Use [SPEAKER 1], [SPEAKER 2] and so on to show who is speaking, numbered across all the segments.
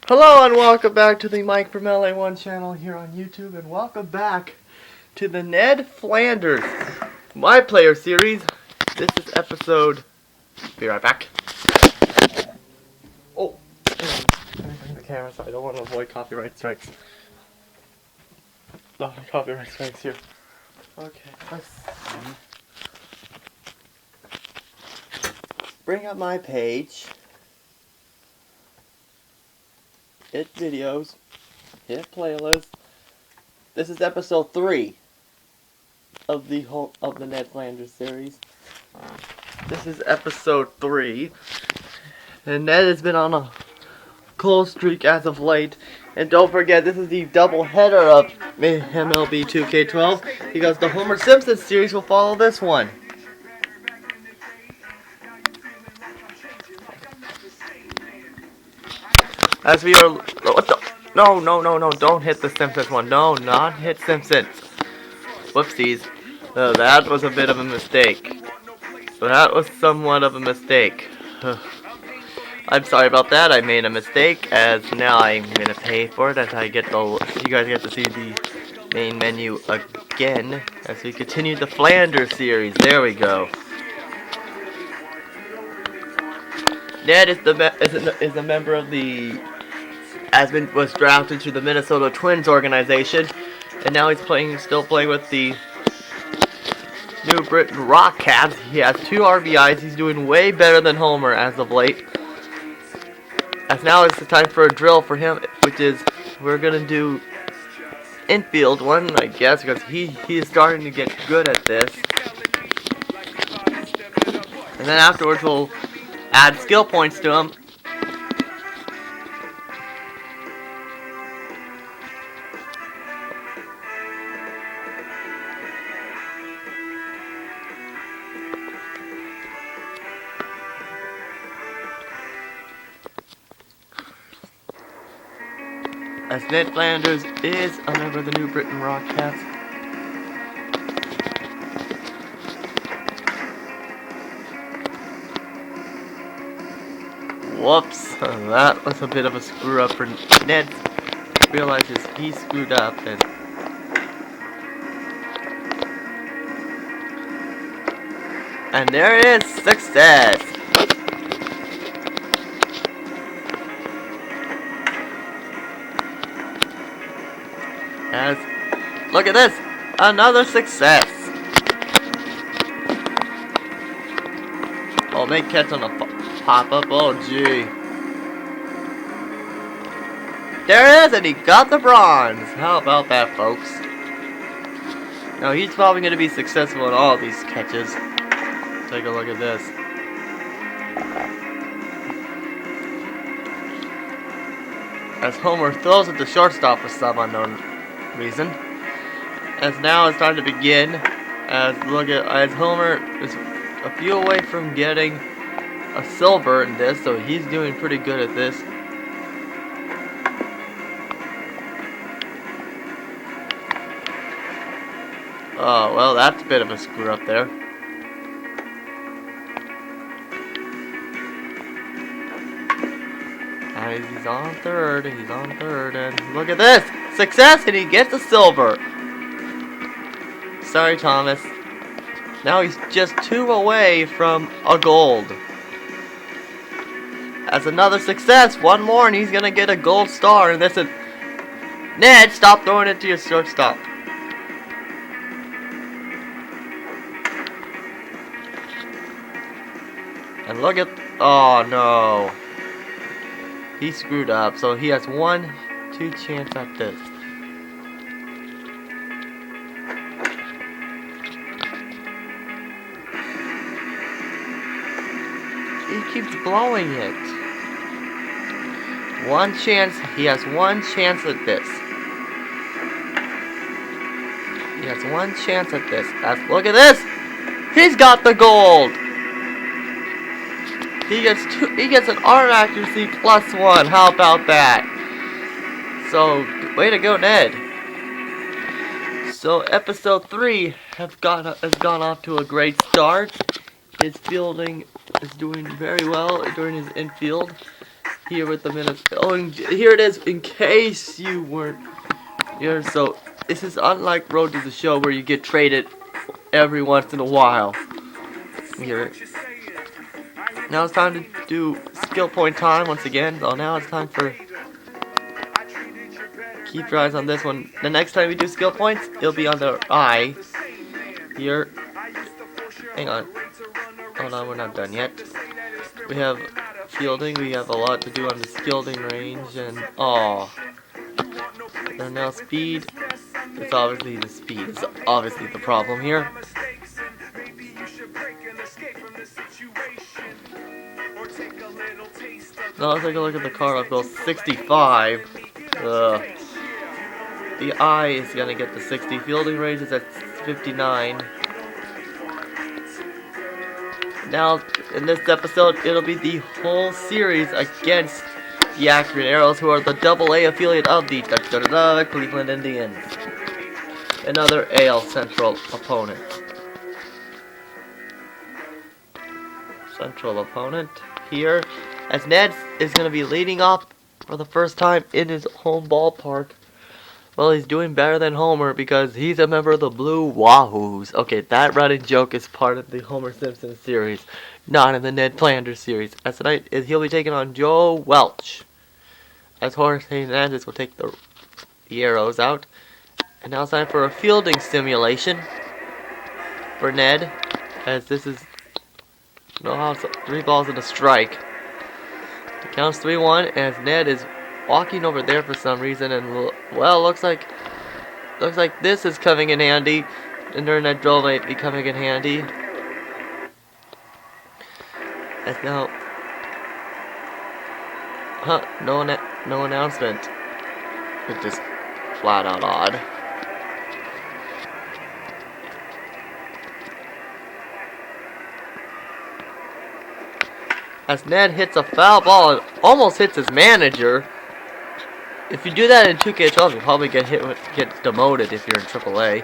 [SPEAKER 1] Hello and welcome back to the Mike from LA1 channel here on YouTube, and welcome back to the Ned Flanders My Player series. This is episode... Be right back. Oh, let me bring the camera so I don't want to avoid copyright strikes. No, copyright strikes here. Okay, let's see. Bring up my page. Hit videos, hit playlist. This is episode 3 of the Ned Flanders series. This is episode 3, and Ned has been on a close streak as of late. And don't forget, this is the double header of MLB 2K12 because the Homer Simpson series will follow this one. As we are, no, don't hit the Simpsons one. No, not hit Simpsons. Whoopsies. That was a bit of a mistake. That was somewhat of a mistake. I'm sorry about that. I made a mistake, as now I'm gonna pay for it as I get you guys get to see the main menu again as we continue the Flanders series. There we go. Ned is a member of the was drafted to the Minnesota Twins organization, and now he's still playing with the New Britain Rock Cats. He has 2 RBIs. He's doing way better than Homer as of late. As now it's the time for a drill for him, which is we're gonna do infield one, I guess, because he is starting to get good at this. And then afterwards we'll add skill points to him. As Ned Flanders is a member of the New Britain Rock Cats. Whoops, that was a bit of a screw up for Ned. Realizes he screwed up, and there is success. Look at this, another success. Oh, make catch on the pop up. Oh, gee. There it is, and he got the bronze. How about that, folks? Now, he's probably going to be successful in all of these catches. Take a look at this. As Homer throws at the shortstop for some unknown reason. As now it's time to begin. As Homer is a few away from getting a silver in this, so he's doing pretty good at this. Oh, well, that's a bit of a screw up there. And he's on third, and look at this! Success, and he gets a silver! Sorry, Thomas. Now he's just 2 away from a gold. As another success, 1 more, and he's gonna get a gold star. And this is Ned. Stop throwing it to your shortstop. And look at, oh no, he screwed up. So he has 1-2 chance at this. He keeps blowing it. 1 chance. He has 1 chance at this. He has 1 chance at this. Look at this. He's got the gold. He gets an arm accuracy +1. How about that? So, way to go, Ned. So, episode 3 has gone off to a great start. His fielding is doing very well during his infield. here with the minutes. Oh, and here it is. In case you weren't here, so this is unlike Road to the Show where you get traded every once in a while. Here. Now it's time to do skill point time once again. So now it's time for. Keep your eyes on this one. The next time we do skill points, it'll be on the eye. Here. Hang on. Hold on, we're not done yet. We have fielding. We have a lot to do on the skielding range, and and now speed. It's obviously the speed. It's obviously the problem here. Now let's take a look at the card. I'll go 65. The eye is gonna get the 60. Fielding range is at 59. Now, in this episode, it'll be the whole series against the Akron Aeros, who are the AA affiliate of the Cleveland Indians. Another AL Central opponent. Here, as Ned is going to be leading off for the first time in his home ballpark. Well, he's doing better than Homer because he's a member of the Blue Wahoos. Okay, that running joke is part of the Homer Simpson series, not in the Ned Flanders series. As tonight, he'll be taking on Joe Welch. As Jorge Hernandez will take the Aeros out. And now it's time for a fielding simulation for Ned, as this is 3 balls and a strike. It counts 3-1 as Ned is walking over there for some reason, and well, looks like this is coming in handy. And during that drill might be coming in handy. As now, no announcement. It's just flat out odd. As Ned hits a foul ball and almost hits his manager. If you do that in 2K12, you'll probably get demoted if you're in AAA.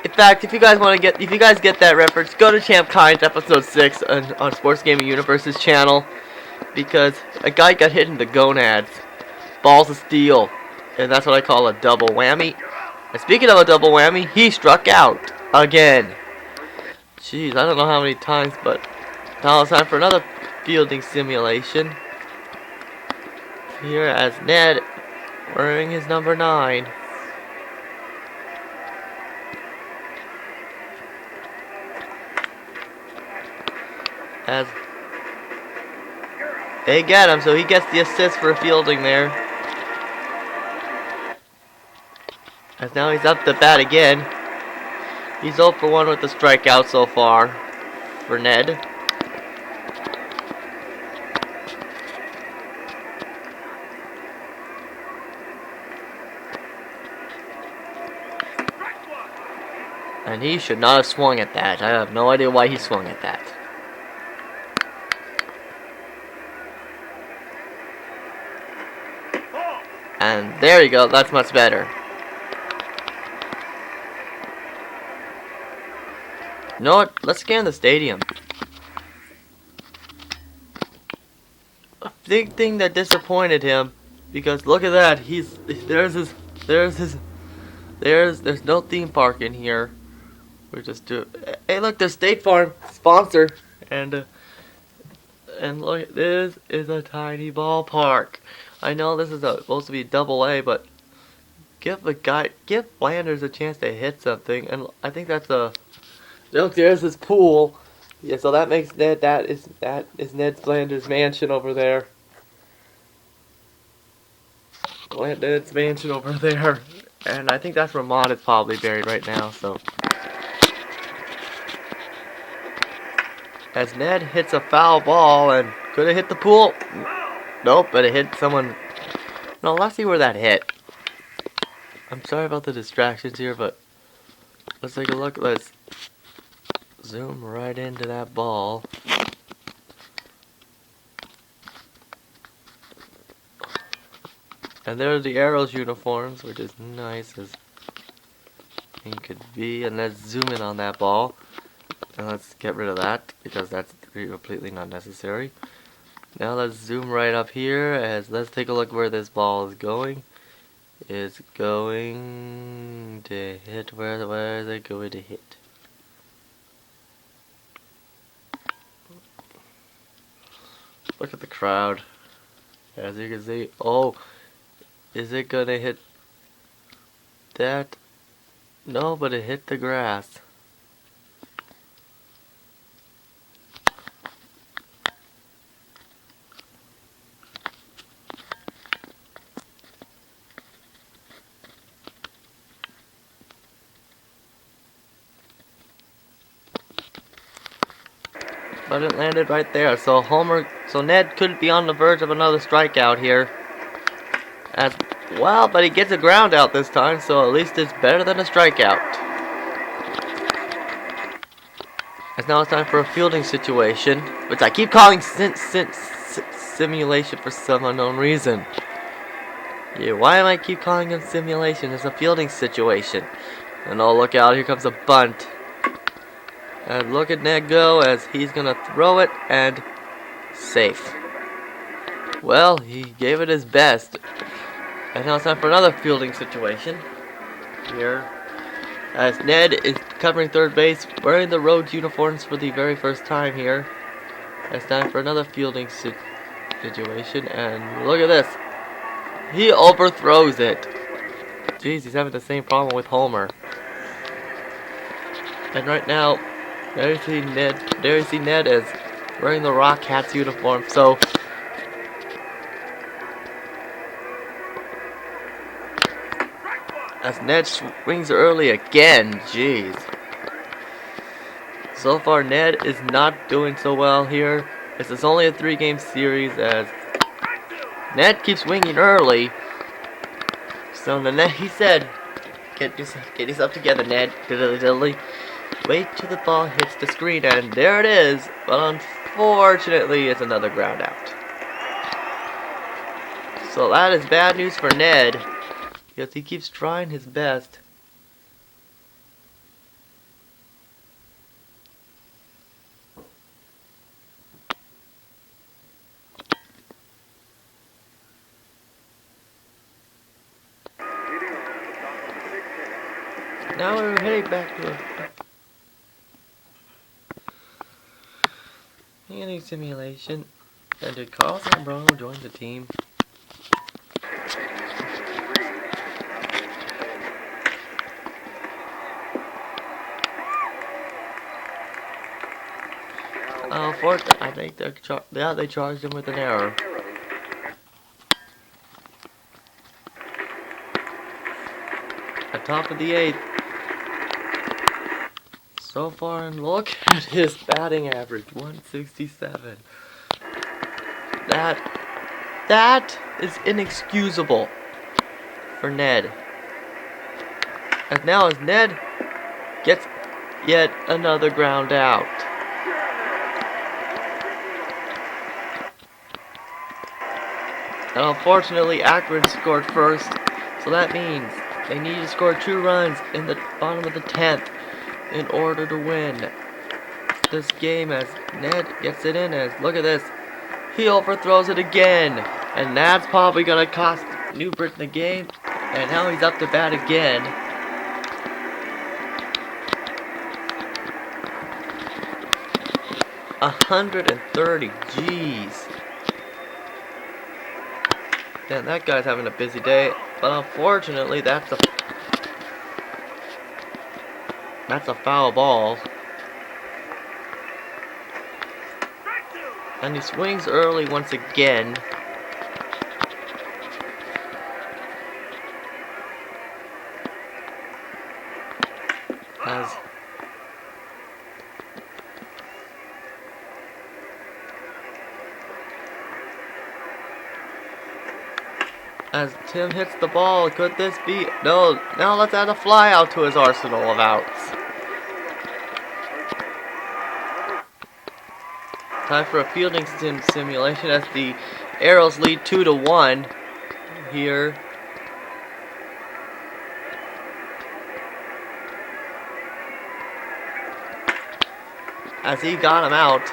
[SPEAKER 1] In fact, if you guys get that reference, go to Champ Kynes episode 6 on Sports Gaming Universe's channel, because a guy got hit in the gonads, balls of steel, and that's what I call a double whammy. And speaking of a double whammy, he struck out again. Jeez, I don't know how many times, but now it's time for another fielding simulation. Here as Ned wearing his number 9. As they get him, so he gets the assist for fielding there. As now he's up to bat again. He's 0 for 1 with the strikeout so far for Ned. And he should not have swung at that. I have no idea why he swung at that. And there you go, that's much better. You know what? Let's scan the stadium. A big thing that disappointed him, because look at that. There's no theme park in here. We just do. Hey, look, there's State Farm sponsor, and look, this is a tiny ballpark. I know this is supposed to be AA, but give Flanders a chance to hit something, and I think that's a. Look, there's his pool. Yeah, so that makes Ned. That is Ned Flanders' mansion over there. Ned's mansion over there, and I think that's where Mod is probably buried right now. So, as Ned hits a foul ball and could have hit the pool. Nope, but it hit someone. No, let's see where that hit. I'm sorry about the distractions here, but let's take a look. Let's zoom right into that ball. And there's the Aeros uniforms, which is nice as it could be. And let's zoom in on that ball. And let's get rid of that, because that's completely not necessary. Now let's zoom right up here as let's take a look where this ball is going. It's going to hit where is it going to hit? Look at the crowd. As you can see, oh, is it gonna hit that? No, but it hit the grass. But it landed right there. So Ned could be on the verge of another strikeout here. As well, but he gets a ground out this time, so at least it's better than a strikeout. As now it's time for a fielding situation, which I keep calling simulation for some unknown reason. Yeah, why am I keep calling it simulation? It's a fielding situation. And oh, look out, here comes a bunt. And look at Ned go as he's gonna throw it and safe. Well, he gave it his best. And now it's time for another fielding situation. Here. As Ned is covering third base, wearing the road uniforms for the very first time here. It's time for another fielding situation. And look at this. He overthrows it. Jeez, he's having the same problem with Homer. And right now, there you see Ned is wearing the Rock Hats uniform. So as Ned swings early again, jeez. So far, Ned is not doing so well here. This is only a 3-game series as Ned keeps swinging early. So the Ned, he said, get yourself together, Ned. Diddly. Wait till the ball hits the screen, and there it is. But unfortunately, it's another ground out. So that is bad news for Ned, because he keeps trying his best. Now we're heading back to a hitting simulation. And did Carl Zambrano join the team? I think they charged him with an error. At top of the 8th. So far, and look at his batting average, 167. That is inexcusable for Ned. And now as Ned gets yet another ground out. And unfortunately, Akron scored first, so that means they need to score 2 runs in the bottom of the 10th in order to win this game. As Ned gets it in, as look at this, he overthrows it again, and that's probably gonna cost New Britain the game. And now he's up to bat again. .130, jeez. Damn, that guy's having a busy day, but unfortunately, that's a foul ball. And he swings early once again. As Tim hits the ball, could this be? No, now let's add a fly out to his arsenal of outs. Time for a fielding simulation as the Aeros lead 2-1 here. As he got him out.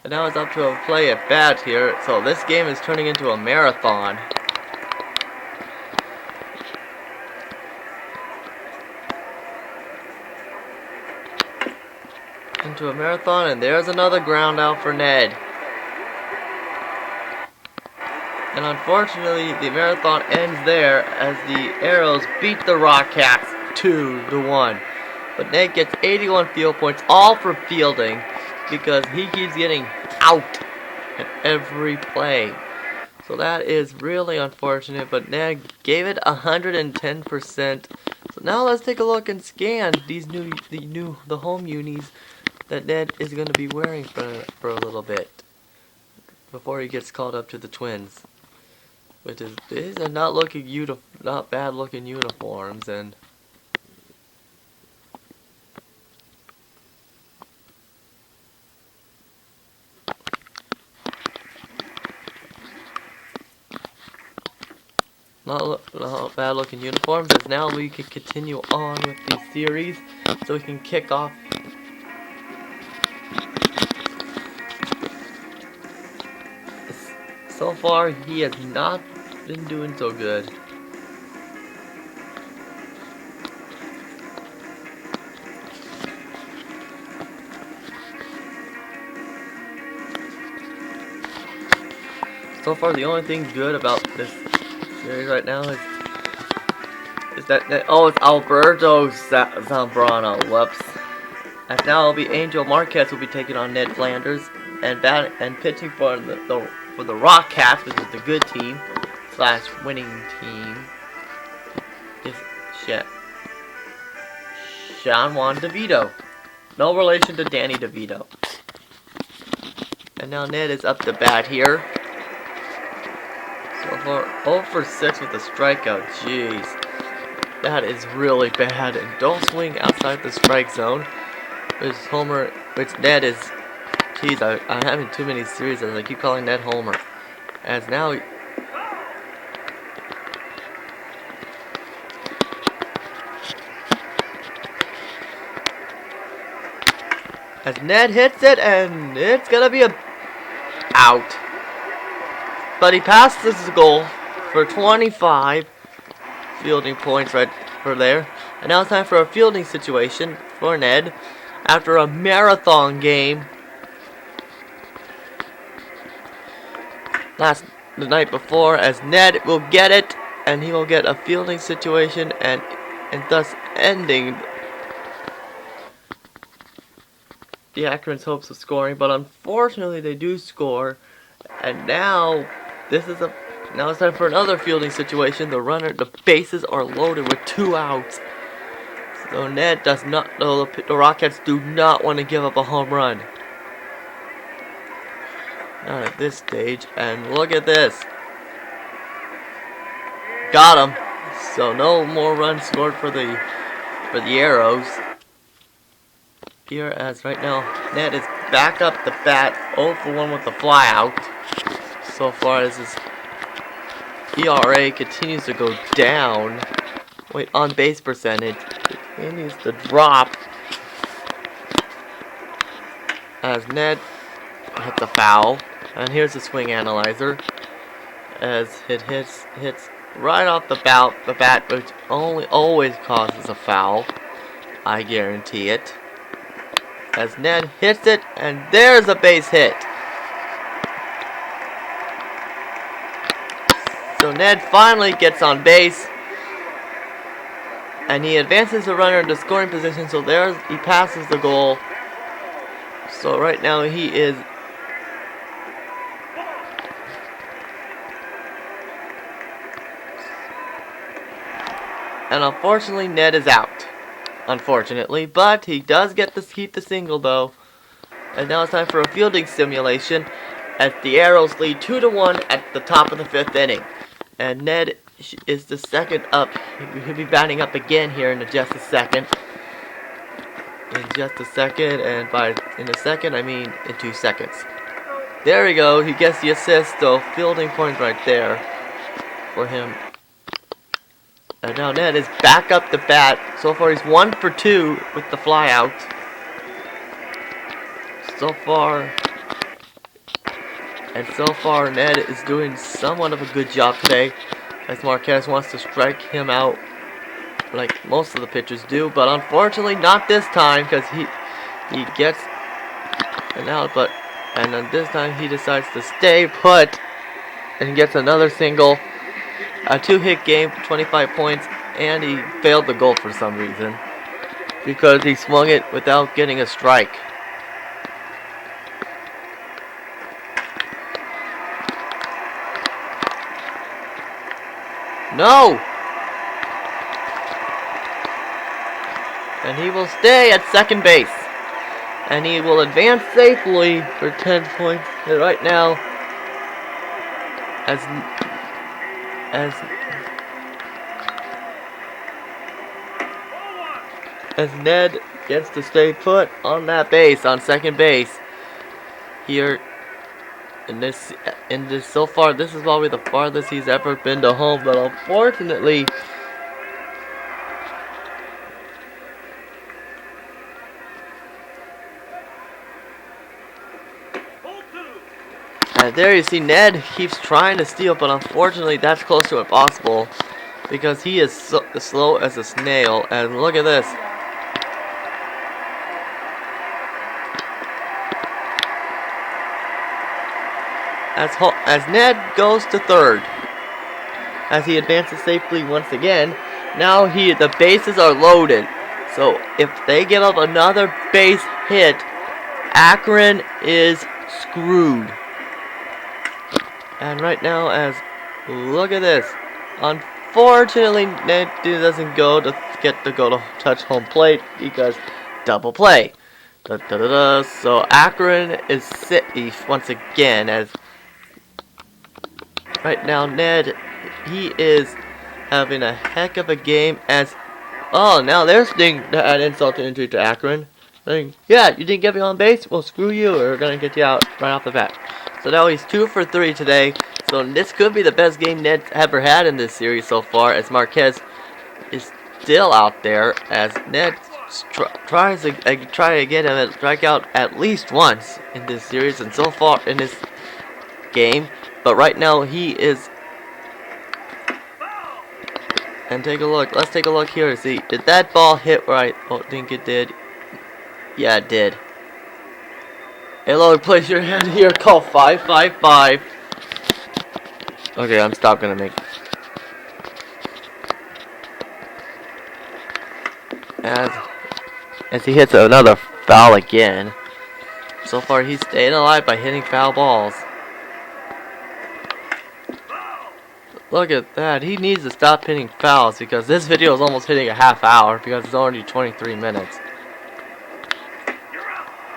[SPEAKER 1] And now it's up to a play at bat here. So this game is turning into a marathon. And there's another ground out for Ned. And unfortunately, the marathon ends there as the Aeros beat the Rockcats 2-1. But Ned gets 81 field points, all for fielding, because he keeps getting out at every play. So that is really unfortunate, but Ned gave it 110%. So now let's take a look and scan these the home unis that Ned is going to be wearing for a little bit before he gets called up to the Twins. Which is, these are not bad looking uniforms, and not bad looking uniforms. As now we can continue on with the series, so we can kick off. So far, he has not been doing so good. So far, the only thing good about this series right now is that oh, it's Alberto Zambrano. Whoops. As now it'll be Angel Marquez will be taking on Ned Flanders, and pitching for the Rockcats, which is the good team / winning team, is Sean Juan DeVito. No relation to Danny DeVito. And now Ned is up to bat here. So far, 0 for 6 with a strikeout. Jeez. That is really bad. And don't swing outside the strike zone. Which Ned is... Jeez, I'm having too many series as I keep calling Ned Homer. As now... As Ned hits it, and it's gonna be a... out. But he passes the goal for 25 fielding points right for there. And now it's time for a fielding situation for Ned after a marathon game the night before, as Ned will get it, and he will get a fielding situation, and thus ending the Akron's hopes of scoring. But unfortunately, they do score, and now it's time for another fielding situation. The bases are loaded with 2 outs. So Ned does not know the Rockets do not want to give up a home run. Not at this stage, and look at this. Got him. So no more runs scored for the Aeros. Here, as right now Ned is back up the bat, 0 for 1 with the fly out. So far as his ERA continues to go down. On base percentage continues to drop as Ned hits a foul. And here's the swing analyzer as it hits right off the bat, which always causes a foul. I guarantee it. As Ned hits it, and there's a base hit. So Ned finally gets on base, and he advances the runner into scoring position. So he passes the goal. So right now he is and unfortunately Ned is out. Unfortunately, but he does get to keep the single though. And now it's time for a fielding simulation as the Aeros lead 2-1 at the top of the 5th inning. And Ned is the second up. He'll be batting up again here in just a second. And by in a second I mean in 2 seconds. There we go. He gets the assist though. Fielding points right there for him. And now Ned is back up the bat. So far he's 1 for 2 with the fly out. So far And so far, Ned is doing somewhat of a good job today, as Marquez wants to strike him out like most of the pitchers do, but unfortunately not this time, because he gets an out, and then this time he decides to stay put and gets another single. A 2-hit game, 25 points, and he failed the goal for some reason because he swung it without getting a strike. No! And he will stay at second base. And he will advance safely for 10 points right now. As Ned gets to stay put on that base, on second base. Here in this so far, this is probably the farthest he's ever been to home, but unfortunately and there you see Ned keeps trying to steal, but unfortunately that's close to impossible because he is so slow as a snail. And look at this. As Ned goes to third, as he advances safely once again. Now the bases are loaded, so if they give up another base hit, Akron is screwed. And right now, look at this. Unfortunately, Ned doesn't get to go to touch home plate because double play. So Akron is safe once again, as right now Ned, he is having a heck of a game. Now they're sticking an insult to injury to Akron. Saying, yeah, you didn't get me on base? Well, screw you. We're going to get you out right off the bat. So now he's 2 for 3 today. So this could be the best game Ned's ever had in this series so far, as Marquez is still out there, as Ned tries to get him to strike out at least once in this series and so far in this game. But right now he is. And take a look. Let's take a look here to see. Did that ball hit where I think it did? Yeah, it did. Hey, Lord, place your hand here. Call 555. Okay, I'm gonna make. As he hits another foul again. So far, he's staying alive by hitting foul balls. Look at that. He needs to stop hitting fouls because this video is almost hitting a half hour because it's already 23 minutes.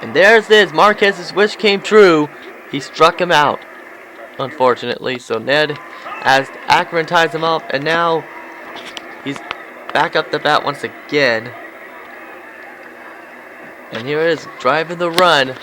[SPEAKER 1] And there's this. Marquez's wish came true. He struck him out, unfortunately. So Ned, as Akron ties him up, and now he's back up the bat once again. And here it is, driving the run.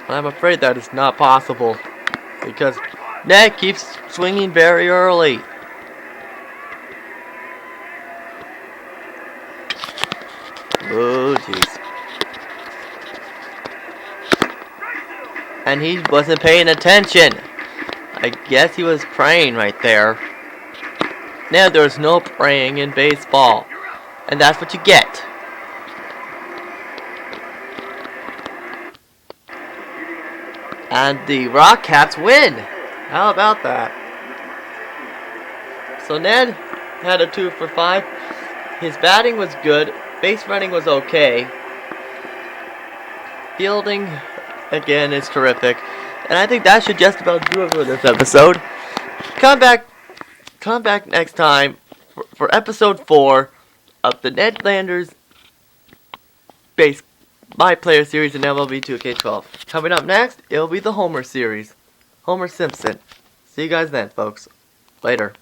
[SPEAKER 1] But I'm afraid that is not possible, because Ned keeps swinging very early. Oh, jeez. And he wasn't paying attention. I guess he was praying right there. Now there's no praying in baseball. And that's what you get. And the Rock Cats win. How about that? So Ned had a 2 for 5. His batting was good. Base running was okay. Fielding, again, is terrific. And I think that should just about do it for this episode. Come back next time for episode 4 of the Ned Flanders base My Player series in MLB 2K12. Coming up next, it'll be the Homer series. Homer Simpson. See you guys then, folks. Later.